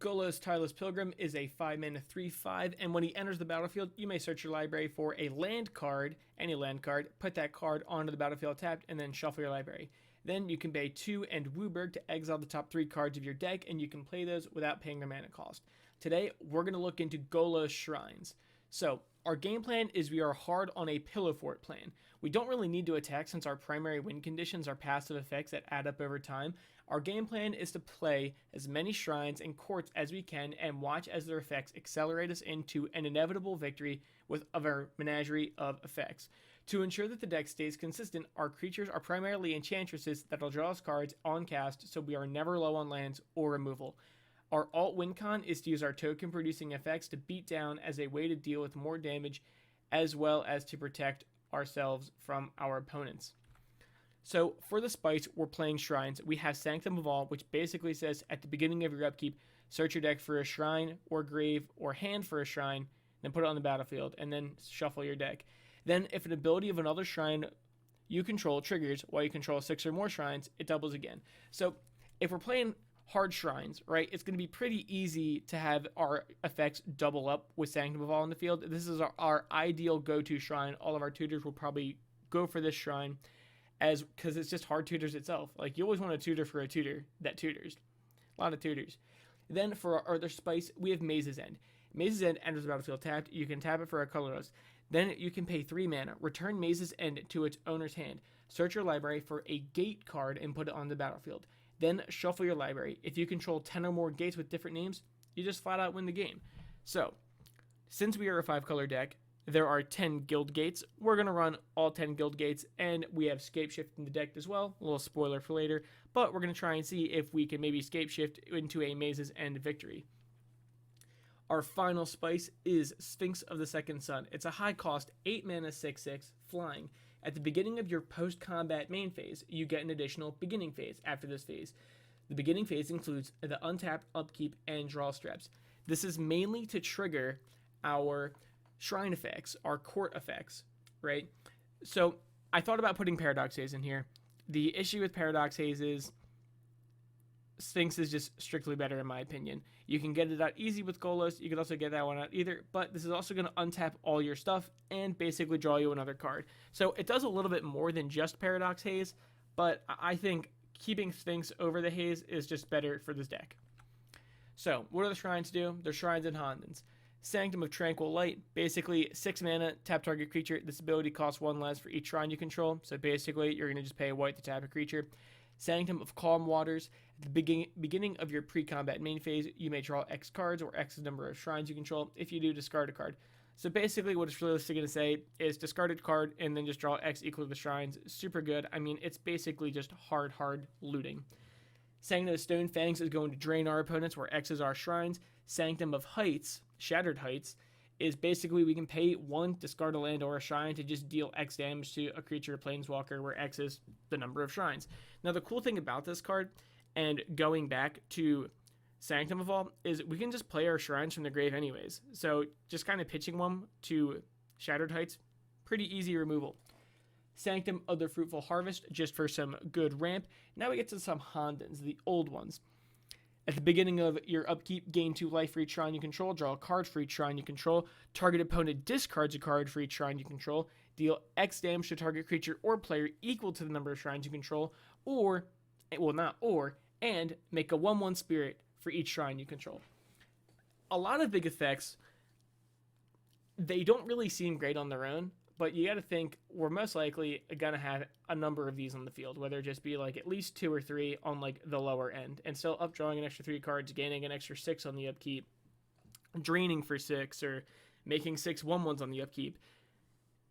Golos Tireless Pilgrim is a 5-mana 3/5, and when he enters the battlefield, you may search your library for a land card, any land card, put that card onto the battlefield tapped, and then shuffle your library. Then you can pay 2 and Wooburg to exile the top 3 cards of your deck, and you can play those without paying their mana cost. Today, we're going to look into Golos Shrines. So, our game plan is we are hard on a Pillow Fort plan. We don't really need to attack since our primary win conditions are passive effects that add up over time. Our game plan is to play as many shrines and courts as we can and watch as their effects accelerate us into an inevitable victory with our menagerie of effects. To ensure that the deck stays consistent, our creatures are primarily enchantresses that'll draw us cards on cast, so we are never low on lands or removal. Our alt win con is to use our token producing effects to beat down as a way to deal with more damage, as well as to protect ourselves from our opponents. So for the spice, we're playing shrines. We have Sanctum of All, which basically says at the beginning of your upkeep, search your deck for a shrine or grave or hand for a shrine, then put it on the battlefield, and then shuffle your deck. Then if an ability of another shrine you control triggers while you control 6 or more shrines, it doubles again. So if we're playing hard shrines, right, it's going to be pretty easy to have our effects double up with Sanctum of All in the field. This is our ideal go-to shrine. All of our tutors will probably go for this shrine because it's just hard tutors itself. Like, you always want a tutor for a tutor that tutors. A lot of tutors. Then for our other spice, we have Maze's End. Maze's End enters the battlefield tapped. You can tap it for a colorless. Then you can pay 3 mana, return Maze's End to its owner's hand, search your library for a gate card and put it on the battlefield. Then shuffle your library. If you control 10 or more gates with different names, you just flat out win the game. So, since we are a 5-color deck, there are 10 Guildgates. We're going to run all 10 Guildgates, and we have Scapeshift in the deck as well. A little spoiler for later, but we're going to try and see if we can maybe Scapeshift into a Maze's End victory. Our final spice is Sphinx of the Second Sun. It's a high cost 8 mana 6/6 flying. At the beginning of your post-combat main phase, you get an additional beginning phase after this phase. The beginning phase includes the untapped, upkeep, and draw steps. This is mainly to trigger our shrine effects, our court effects, right? So I thought about putting Paradox Haze in here. The issue with Paradox Haze is Sphinx is just strictly better in my opinion. You can get it out easy with Golos. You can also get that one out either, but this is also going to untap all your stuff and basically draw you another card. So it does a little bit more than just Paradox Haze, but I think keeping Sphinx over the Haze is just better for this deck. So what do the shrines do? They're shrines and Hondens. Sanctum of Tranquil Light, basically 6 mana, tap target creature. This ability costs 1 less for each shrine you control, so basically you're going to just pay a white to tap a creature. Sanctum of Calm Waters, at the beginning of your pre-combat main phase, you may draw X cards or X number of shrines you control. If you do, discard a card. So basically what it's realistically going to say is discard a card and then just draw X equal to the shrines. Super good. I mean, it's basically just hard looting. Sanctum of Stone Fangs is going to drain our opponents where X is our shrines. Sanctum of Heights, Shattered Heights, is basically we can pay 1, discard a land or a shrine to just deal X damage to a creature or planeswalker where X is the number of shrines. Now the cool thing about this card, and going back to Sanctum of All, is we can just play our shrines from the grave anyways. So just kind of pitching one to Shattered Heights, pretty easy removal. Sanctum of the Fruitful Harvest, just for some good ramp. Now we get to some Hondens, the old ones. At the beginning of your upkeep, gain 2 life for each shrine you control, draw a card for each shrine you control, target opponent discards a card for each shrine you control, deal X damage to target creature or player equal to the number of shrines you control, and make a 1/1 spirit for each shrine you control. A lot of big effects, they don't really seem great on their own, but you got to think we're most likely going to have a number of these on the field, whether it just be like at least 2 or 3 on like the lower end, and still updrawing an extra 3 cards, gaining an extra 6 on the upkeep, draining for 6, or making 6 1/1s on the upkeep.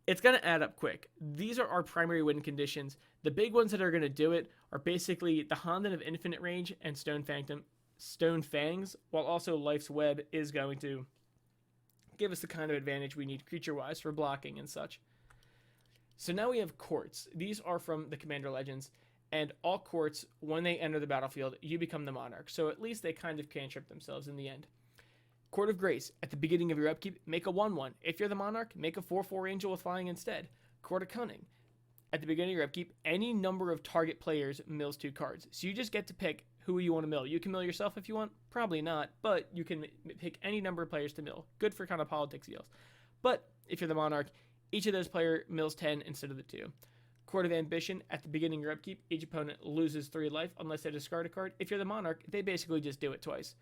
It's going to add up quick. These are our primary win conditions. The big ones that are going to do it are basically the Honden of Infinite Range and Stone Fangs, while also Life's Web is going to give us the kind of advantage we need creature-wise for blocking and such. So now we have courts. These are from the Commander Legends, and all courts, when they enter the battlefield, you become the monarch. So at least they kind of cantrip themselves in the end. Court of Grace. At the beginning of your upkeep, make a 1/1. If you're the monarch, make a 4/4 angel with flying instead. Court of Cunning. At the beginning of your upkeep, any number of target players mills 2 cards. So you just get to pick who you want to mill. You can mill yourself if you want, probably not, but you can pick any number of players to mill. Good for kind of politics deals. But if you're the monarch, each of those players mills 10 instead of the 2. Court of Ambition, at the beginning of your upkeep, each opponent loses 3 life unless they discard a card. If you're the monarch, they basically just do it twice.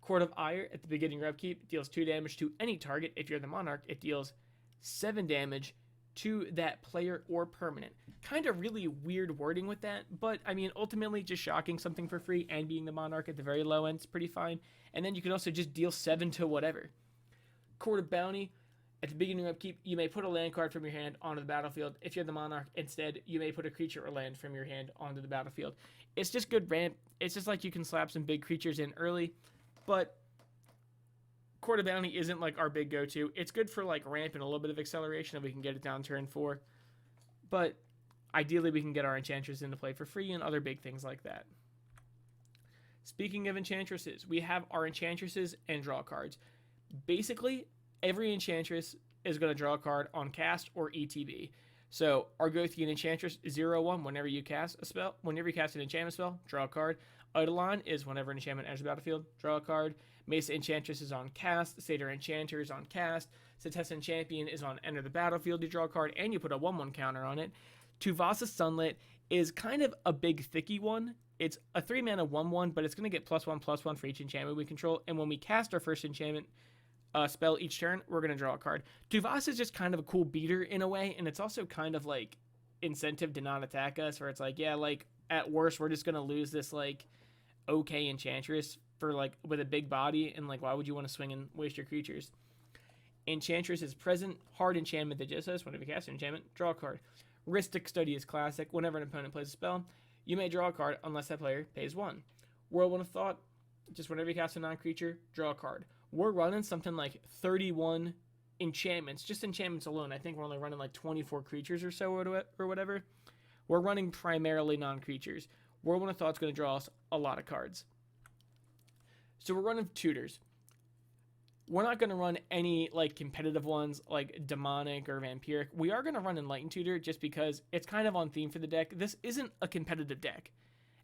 Court of Ire, at the beginning of your upkeep, deals 2 damage to any target. If you're the monarch, it deals 7 damage to that player or permanent. Kind of really weird wording with that, but I mean, ultimately just shocking something for free and being the monarch at the very low end is pretty fine. And then you can also just deal 7 to whatever. Court of Bounty, at the beginning of upkeep, you may put a land card from your hand onto the battlefield. If you're the monarch, instead, you may put a creature or land from your hand onto the battlefield. It's just good ramp. It's just like you can slap some big creatures in early, but Court of Bounty isn't like our big go-to. It's good for like ramp and a little bit of acceleration if we can get it down turn 4. But ideally, we can get our Enchantress into play for free and other big things like that. Speaking of Enchantresses, we have our Enchantresses and draw cards. Basically, every Enchantress is going to draw a card on cast or ETB. So, Argothian Enchantress 0/1, whenever you cast a spell, whenever you cast an enchantment spell, draw a card. Eidolon is whenever an enchantment enters the battlefield, draw a card. Mesa Enchantress is on cast. Satyr Enchanter is on cast. Setessan Champion is on enter the battlefield, you draw a card, and you put a 1/1 counter on it. Tuvasa Sunlit is kind of a big thicky one. It's a 3-mana 1/1, but it's going to get +1/+1 for each enchantment we control. And when we cast our first enchantment spell each turn, we're going to draw a card. Tuvasa is just kind of a cool beater in a way, and it's also kind of like incentive to not attack us, where it's like, yeah, like at worst, we're just going to lose this like okay Enchantress for like with a big body, and like why would you want to swing and waste your creatures? Enchantress is present, hard enchantment that just says whenever you cast an enchantment, draw a card. Rhystic Study is classic. Whenever an opponent plays a spell, you may draw a card unless that player pays 1. Whirlwind of Thought, just whenever you cast a non-creature, draw a card. We're running something like 31 enchantments, just enchantments alone. I think we're only running like 24 creatures or so or whatever. We're running primarily non-creatures. Whirlwind of Thought's going to draw us a lot of cards. So we're running Tutors. We're not going to run any like competitive ones like Demonic or Vampiric. We are going to run Enlightened Tutor just because it's kind of on theme for the deck. This isn't a competitive deck.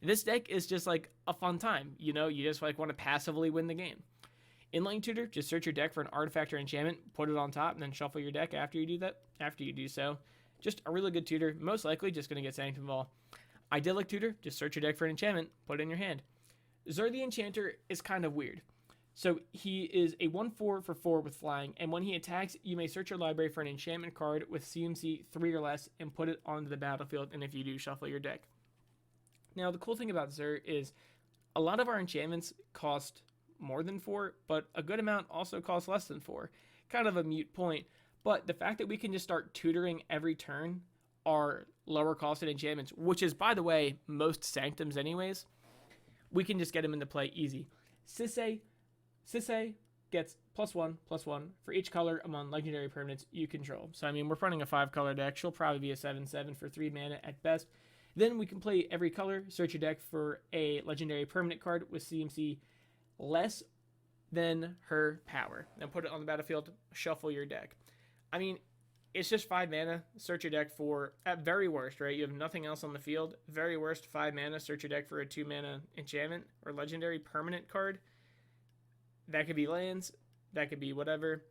This deck is just like a fun time. You know, you just like want to passively win the game. Enlightened Tutor, just search your deck for an artifact or enchantment, put it on top, and then shuffle your deck after you do that. After you do so, just a really good tutor. Most likely just going to get Sanctum Ball. Idyllic Tutor, just search your deck for an enchantment, put it in your hand. Zur the Enchanter is kind of weird. So he is a 1/4 for 4 with flying, and when he attacks, you may search your library for an enchantment card with CMC 3 or less and put it onto the battlefield, and if you do, shuffle your deck. Now, the cool thing about Zur is a lot of our enchantments cost more than 4, but a good amount also costs less than 4. Kind of a mute point, but the fact that we can just start tutoring every turn our lower costed enchantments, which is, by the way, most Sanctums anyways, we can just get them into play easy. Sisse gets +1/+1 for each color among legendary permanents you control. So, I mean, we're running a 5-color deck. She'll probably be a 7/7 for 3 mana at best. Then we can play every color, search your deck for a legendary permanent card with CMC less than her power. Then put it on the battlefield, shuffle your deck. I mean, it's just 5 mana, search your deck for, at very worst, right? You have nothing else on the field. Very worst, 5 mana, search your deck for a 2-mana enchantment or legendary permanent card. That could be lands, that could be whatever.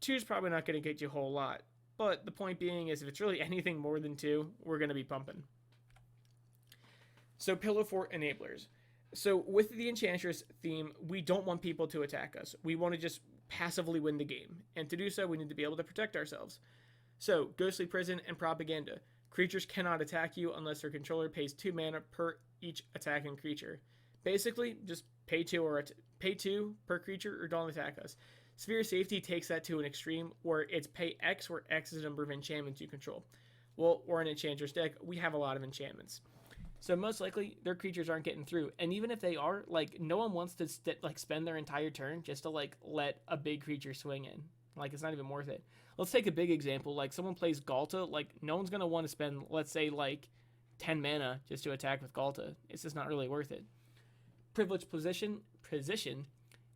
2's probably not going to get you a whole lot. But the point being is if it's really anything more than 2, we're going to be pumping. So Pillow Fort Enablers. So with the Enchantress theme, we don't want people to attack us. We want to just passively win the game. And to do so, we need to be able to protect ourselves. So Ghostly Prison and Propaganda. Creatures cannot attack you unless their controller pays 2 mana per each attacking creature. Basically, just pay 2 per creature or don't attack us. Sphere of Safety takes that to an extreme where it's pay X, where X is the number of enchantments you control. Well, we're an Enchantress deck. We have a lot of enchantments. So most likely, their creatures aren't getting through. And even if they are, like, no one wants to spend their entire turn just to, like, let a big creature swing in. Like, it's not even worth it. Let's take a big example. Like, someone plays Ghalta. Like, no one's going to want to spend, let's say, like, 10 mana just to attack with Ghalta. It's just not really worth it. Privileged Position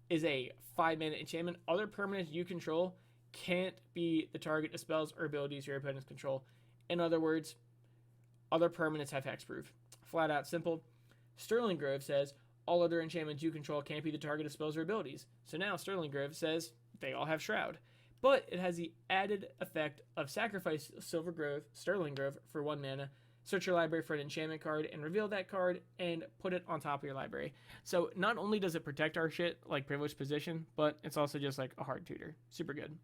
is a 5-mana enchantment. Other permanents you control can't be the target of spells or abilities your opponents control. In other words, other permanents have hexproof. Flat out simple. Sterling Grove says all other enchantments you control can't be the target of spells or abilities. So now Sterling Grove says they all have Shroud. But it has the added effect of sacrifice Sterling Grove for 1 mana, search your library for an enchantment card and reveal that card and put it on top of your library. So not only does it protect our shit like Privileged Position, but it's also just like a hard tutor. Super good.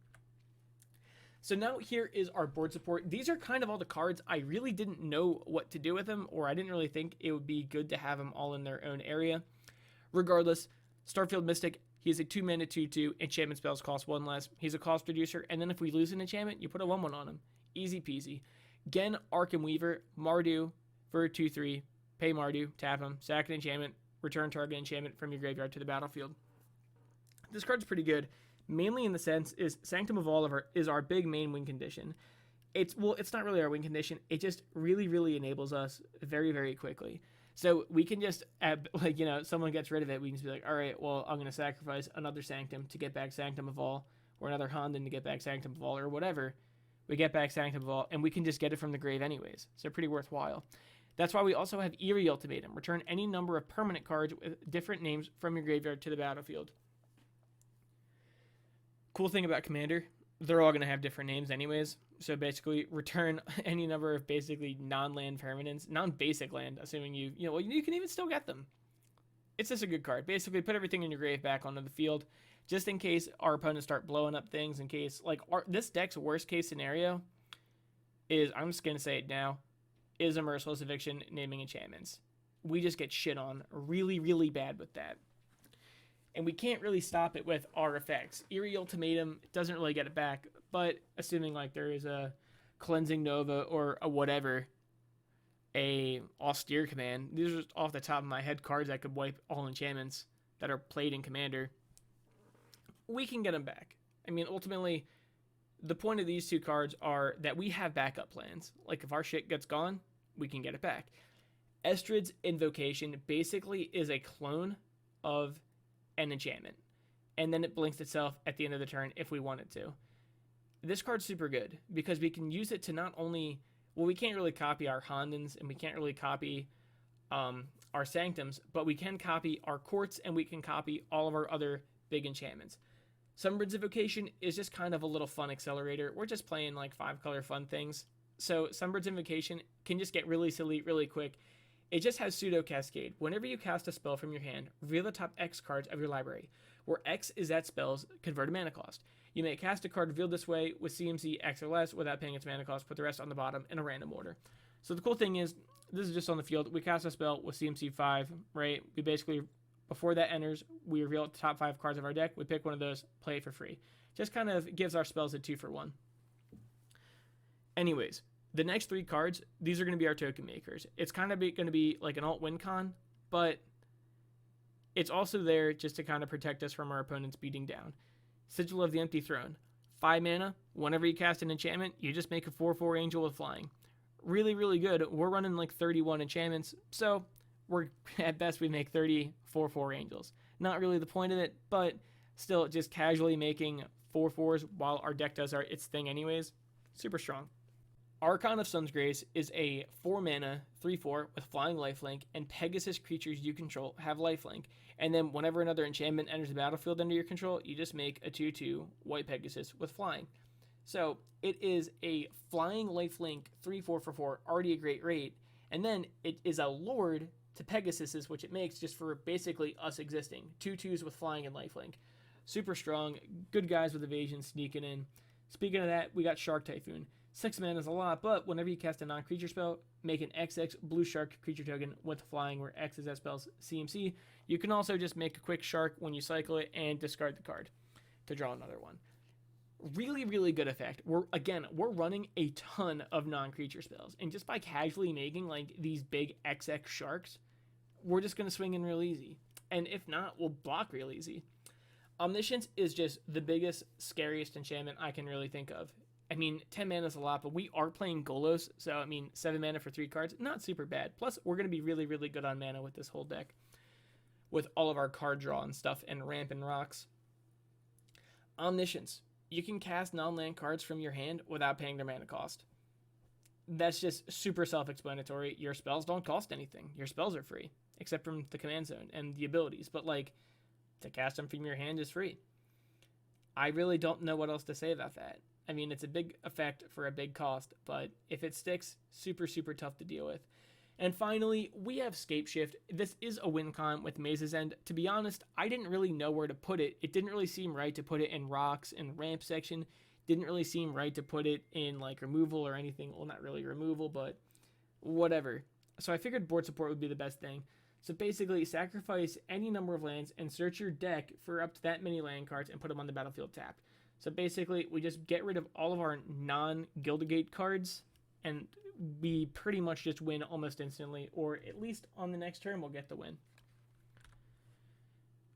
So now here is our board support. These are kind of all the cards. I really didn't know what to do with them, or I didn't really think it would be good to have them all in their own area. Regardless, Starfield Mystic, he is a 2 mana 2/2. Enchantment spells cost 1 less. He's a cost reducer, and then if we lose an enchantment, you put a 1/1 on him. Easy peasy. Gen, Arkham Weaver, Mardu for a 2/3. Pay Mardu, tap him, sack an enchantment, return target enchantment from your graveyard to the battlefield. This card's pretty good, mainly in the sense is Sanctum of All is our big main win condition. It's not really our win condition. It just really enables us very, very quickly. So we can just, someone gets rid of it, we can just be like, all right, well, I'm going to sacrifice another Sanctum to get back Sanctum of All, or another Honden to get back Sanctum of All, or whatever. We get back Sanctum of All, and we can just get it from the grave anyways. So pretty worthwhile. That's why we also have Eerie Ultimatum. Return any number of permanent cards with different names from your graveyard to the battlefield. Cool thing about Commander, they're all going to have different names anyways. So basically, return any number of basically non-land permanents, non-basic land, assuming you can even still get them. It's just a good card. Basically, put everything in your grave back onto the field, just in case our opponents start blowing up things. In case, this deck's worst case scenario is, I'm just going to say it now, is a Merciless Eviction naming enchantments. We just get shit on really bad with that. And we can't really stop it with our effects. Eerie Ultimatum doesn't really get it back, but assuming there is a Cleansing Nova or a whatever, a Austere Command, these are just off the top of my head cards that could wipe all enchantments that are played in Commander. We can get them back. I mean, ultimately, the point of these two cards are that we have backup plans. Like, if our shit gets gone, we can get it back. Estrid's Invocation basically is a clone of an enchantment, and then it blinks itself at the end of the turn if we want it to. This card's super good because we can use it to not only, we can't really copy our Hondens and we can't really copy our Sanctums, but we can copy our Courts and we can copy all of our other big enchantments. Sunbird's Invocation is just kind of a little fun accelerator. We're just playing 5-color fun things. So Sunbird's Invocation can just get really silly really quick. It just has Pseudo Cascade. Whenever you cast a spell from your hand, reveal the top X cards of your library, where X is that spell's converted mana cost. You may cast a card revealed this way with CMC X or less without paying its mana cost, put the rest on the bottom in a random order. So the cool thing is, this is just on the field. We cast a spell with CMC 5, right? We basically, before that enters, we reveal the top 5 cards of our deck. We pick one of those, play it for free. Just kind of gives our spells a 2-for-1. Anyways, the next 3 cards, these are going to be our token makers. It's kind of going to be like an alt-win con, but it's also there just to kind of protect us from our opponents beating down. Sigil of the Empty Throne. 5 mana, whenever you cast an enchantment, you just make a 4/4 angel with flying. Really good. We're running 31 enchantments, so at best we make 30 4/4 angels. Not really the point of it, but still just casually making 4/4s while our deck does its thing anyways. Super strong. Archon of Sun's Grace is a 4 mana 3/4 with flying lifelink, and Pegasus creatures you control have lifelink. And then whenever another enchantment enters the battlefield under your control, you just make a 2/2 white Pegasus with flying. So it is a flying lifelink 3/4 for 4, already a great rate. And then it is a lord to Pegasuses, which it makes just for basically us existing. 2/2s with flying and lifelink. Super strong, good guys with evasion sneaking in. Speaking of that, we got Shark Typhoon. 6 mana is a lot, but whenever you cast a non-creature spell, make an XX blue shark creature token with flying, where X is that spell's CMC. You can also just make a quick shark when you cycle it and discard the card to draw another one. Really good effect. We're running a ton of non-creature spells, and just by casually making these big XX sharks, we're just going to swing in real easy. And if not, we'll block real easy. Omniscience is just the biggest, scariest enchantment I can really think of. I mean, 10 mana is a lot, but we are playing Golos, so 7 mana for 3 cards, not super bad. Plus, we're going to be really good on mana with this whole deck, with all of our card draw and stuff, and ramp and rocks. Omniscience. You can cast non-land cards from your hand without paying their mana cost. That's just super self-explanatory. Your spells don't cost anything. Your spells are free. except from the command zone and the abilities. But like, to cast them from your hand is free. I really don't know what else to say about that. I mean, it's a big effect for a big cost, but if it sticks, super, super tough to deal with. And finally, we have Scape Shift. This is a win con with Maze's End. To be honest, I didn't really know where to put it. It didn't really seem right to put it in rocks and ramp section. Didn't really seem right to put it in like removal or anything. Well, not really removal, but whatever. So I figured board support would be the best thing. So basically, sacrifice any number of lands and search your deck for up to that many land cards and put them on the battlefield tapped. So basically, we just get rid of all of our non-Guildgate cards, and we pretty much just win almost instantly, or at least on the next turn we'll get the win.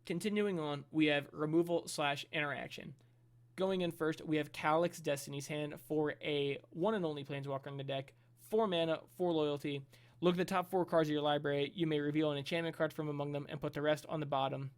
Continuing on, we have removal / interaction. Going in first, we have Calyx Destiny's Hand for a one and only Planeswalker in the deck, 4 mana, 4 loyalty. Look at the top 4 cards of your library. You may reveal an enchantment card from among them and put the rest on the bottom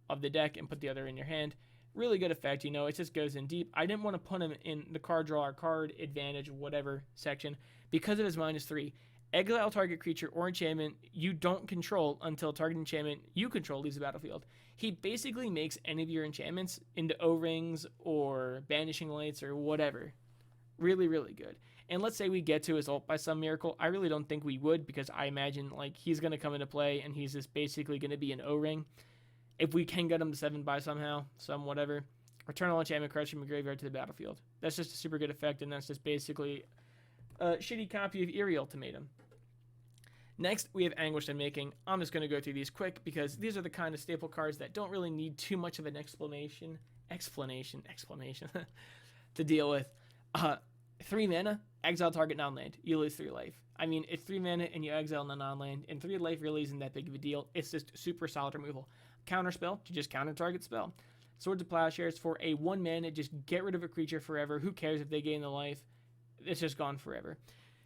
of the deck and put the other in your hand. Really good effect, you know, it just goes in deep. I didn't want to put him in the card draw or card advantage, whatever section, because of his -3. Exile target creature or enchantment you don't control until target enchantment you control leaves the battlefield. He basically makes any of your enchantments into O-rings or banishing lights or whatever. Really, really good. And let's say we get to his ult by some miracle. I really don't think we would, because I imagine like he's going to come into play and he's just basically going to be an O-ring. If we can get him to 7 by somehow, some whatever, return all enchantment cards from your graveyard to the battlefield. That's just a super good effect, and that's just basically a shitty copy of Eerie Ultimatum. Next, we have Anguished Unmaking. I'm just going to go through these quick because these are the kind of staple cards that don't really need too much of an explanation to deal with. 3 mana, exile target non-land. You lose 3 life. I mean, it's 3 mana and you exile the non-land, and 3 life really isn't that big of a deal. It's just super solid removal. Counter spell to just counter target spell. Swords of Plowshares for a 1 mana, just get rid of a creature forever. Who cares if they gain the life? It's just gone forever.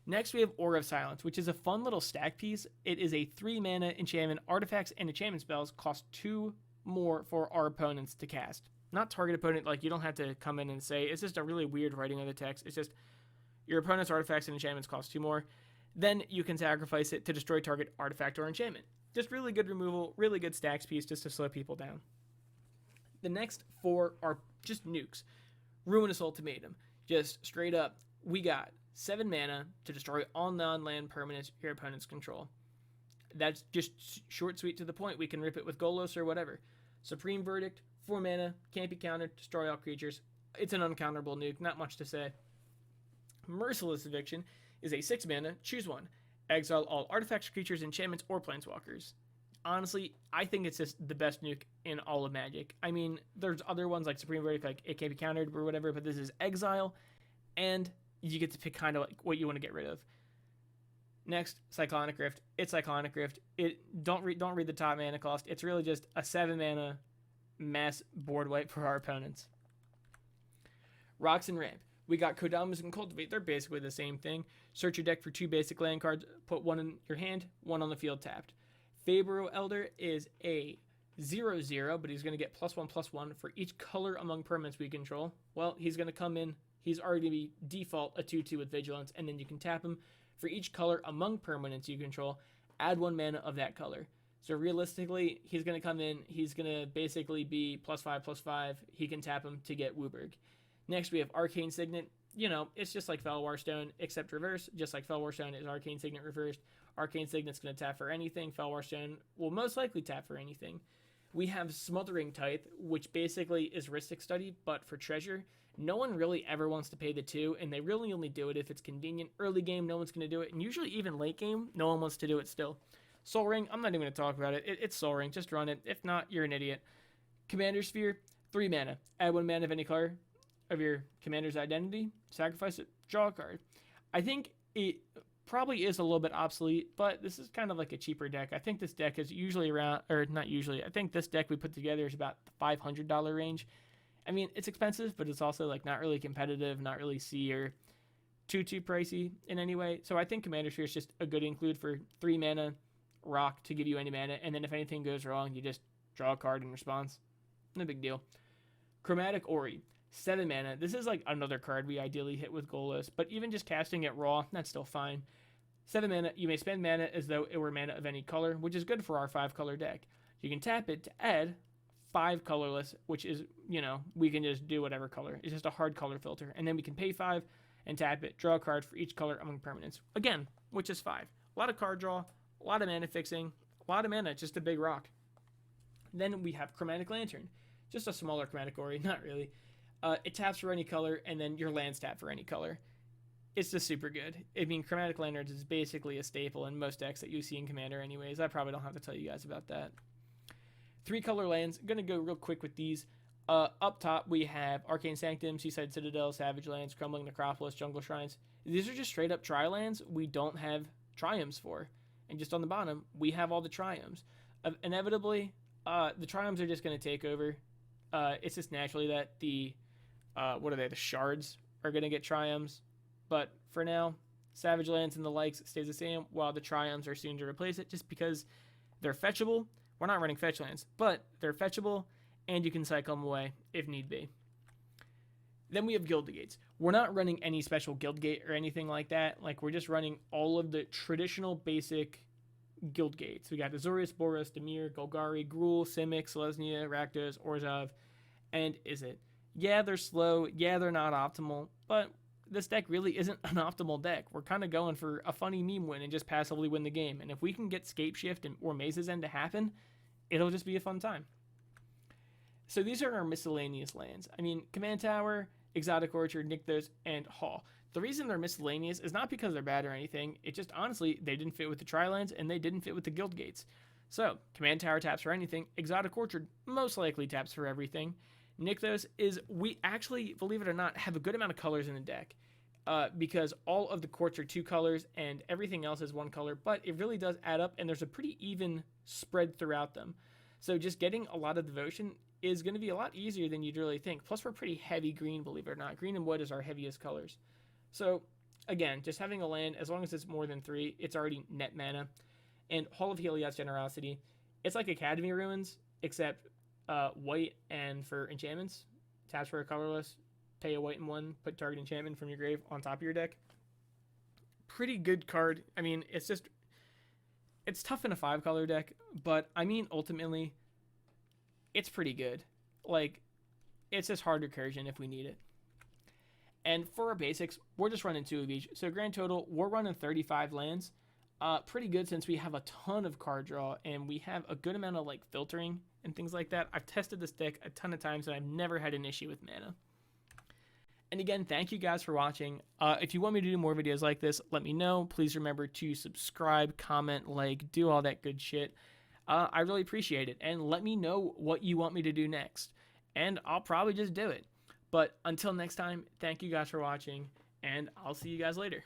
Next, we have Aura of Silence, which is a fun little stack piece. It is a 3 mana enchantment. Artifacts and enchantment spells cost 2 more for our opponents to cast. Not target opponent, like you don't have to come in and say, it's just a really weird writing of the text. It's just your opponent's artifacts and enchantments cost 2 more. Then you can sacrifice it to destroy target artifact or enchantment. Just really good removal, really good stacks piece just to slow people down. The next 4 are just nukes. Ruinous Ultimatum. Just straight up, we got 7 mana to destroy all non-land permanents your opponents control. That's just short, sweet, to the point. We can rip it with Golos or whatever. Supreme Verdict, 4 mana, can't be countered, destroy all creatures. It's an uncounterable nuke, not much to say. Merciless Eviction is a 6 mana, choose one. Exile all artifacts, creatures, enchantments, or planeswalkers. Honestly, I think it's just the best nuke in all of Magic. I mean, there's other ones like Supreme Verdict, like it can't be countered or whatever, but this is exile, and you get to pick kind of like what you want to get rid of. Next, Cyclonic Rift. It's Cyclonic Rift. Don't read the top mana cost. It's really just a 7 mana mass board wipe for our opponents. Rocks and Ramp. We got Kodamas and Cultivate. They're basically the same thing. Search your deck for 2 basic land cards. Put 1 in your hand, 1 on the field tapped. Fabro Elder is a 0/0, but he's going to get +1/+1 for each color among permanents we control. Well, he's going to come in. He's already going to be default a 2/2 with Vigilance, and then you can tap him for each color among permanents you control. Add 1 mana of that color. So realistically, he's going to come in. He's going to basically be +5/+5. He can tap him to get Wooburg. Next, we have Arcane Signet. You know, it's just like Felwar Stone, except reverse. Just like Felwar Stone is Arcane Signet reversed. Arcane Signet's going to tap for anything. Felwar Stone will most likely tap for anything. We have Smothering Tithe, which basically is Rhystic Study, but for treasure. No one really ever wants to pay the 2, and they really only do it if it's convenient. Early game, no one's going to do it, and usually even late game, no one wants to do it still. Soul Ring, I'm not even going to talk about it. It's Soul Ring, just run it. If not, you're an idiot. Commander Sphere, 3 mana. Add 1 mana of any color of your commander's identity, sacrifice it, draw a card. I think it probably is a little bit obsolete, but this is kind of like a cheaper deck. I think this deck is usually around, or not usually, I think this deck we put together is about the $500 range. I mean, it's expensive, but it's also like not really competitive, not really C or too pricey in any way. So I think Commander Sphere is just a good include for 3 mana rock to give you any mana, and then if anything goes wrong, you just draw a card in response. No big deal. Chromatic Ori, 7 mana. This is like another card we ideally hit with Golos, but even just casting it raw, that's still fine. 7 mana, you may spend mana as though it were mana of any color, which is good for our 5-color deck. You can tap it to add 5 colorless, which is, we can just do whatever color. It's just a hard color filter. And then we can pay 5 and tap it, draw a card for each color among permanents. Again, which is 5. A lot of card draw, a lot of mana fixing, a lot of mana, just a big rock. Then we have Chromatic Lantern. Just a smaller chromatic ori, not really. It taps for any color, and then your lands tap for any color. It's just super good. I mean, Chromatic Lanterns is basically a staple in most decks that you see in Commander anyways. I probably don't have to tell you guys about that. 3-color lands. I'm going to go real quick with these. Up top, we have Arcane Sanctum, Seaside Citadel, Savage Lands, Crumbling Necropolis, Jungle Shrines. These are just straight up tri-lands we don't have Triumphs for. And just on the bottom, we have all the Triumphs. Inevitably, the Triumphs are just going to take over. It's just naturally that the Shards are going to get Triumphs. But for now, Savage Lands and the likes stays the same, while the Triumphs are soon to replace it, just because they're fetchable. We're not running fetch lands, but they're fetchable, and you can cycle them away if need be. Then we have Guildgates. We're not running any special Guildgate or anything like that. Like, we're just running all of the traditional basic Guildgates. We got Azorius, Boros, Dimir, Golgari, Gruul, Simic, Selesnya, Rakdos, Orzhov, and Izzet. Yeah, they're slow. Yeah, they're not optimal, but this deck really isn't an optimal deck. We're kind of going for a funny meme win and just passively win the game. And if we can get Scape Shift or Maze's End to happen, it'll just be a fun time. So these are our miscellaneous lands. I mean, Command Tower, Exotic Orchard, Nykthos, and Hall. The reason they're miscellaneous is not because they're bad or anything. It just, honestly, they didn't fit with the Tri-lands, and they didn't fit with the Guildgates. So, Command Tower taps for anything. Exotic Orchard most likely taps for everything. Nykthos is, we actually, believe it or not, have a good amount of colors in the deck. Because all of the courts are 2 colors and everything else is 1 color, but it really does add up, and there's a pretty even spread throughout them. So just getting a lot of devotion is going to be a lot easier than you'd really think. Plus, we're pretty heavy green, believe it or not. Green and wood is our heaviest colors. So, again, just having a land, as long as it's more than 3, it's already net mana. And Hall of Heliod's Generosity, it's like Academy Ruins, except white and for enchantments. Taps for a colorless. Pay a white and 1, put target enchantment from your grave on top of your deck. Pretty good card. I mean, it's tough in a 5-color deck, but I mean, ultimately, it's pretty good. Like, it's just hard recursion if we need it. And for our basics, we're just running 2 of each. So grand total, we're running 35 lands. Pretty good since we have a ton of card draw and we have a good amount of like filtering and things like that. I've tested this deck a ton of times and I've never had an issue with mana. And again, thank you guys for watching. If you want me to do more videos like this, let me know. Please remember to subscribe, comment, like, do all that good shit. I really appreciate it. And let me know what you want me to do next. And I'll probably just do it. But until next time, thank you guys for watching, and I'll see you guys later.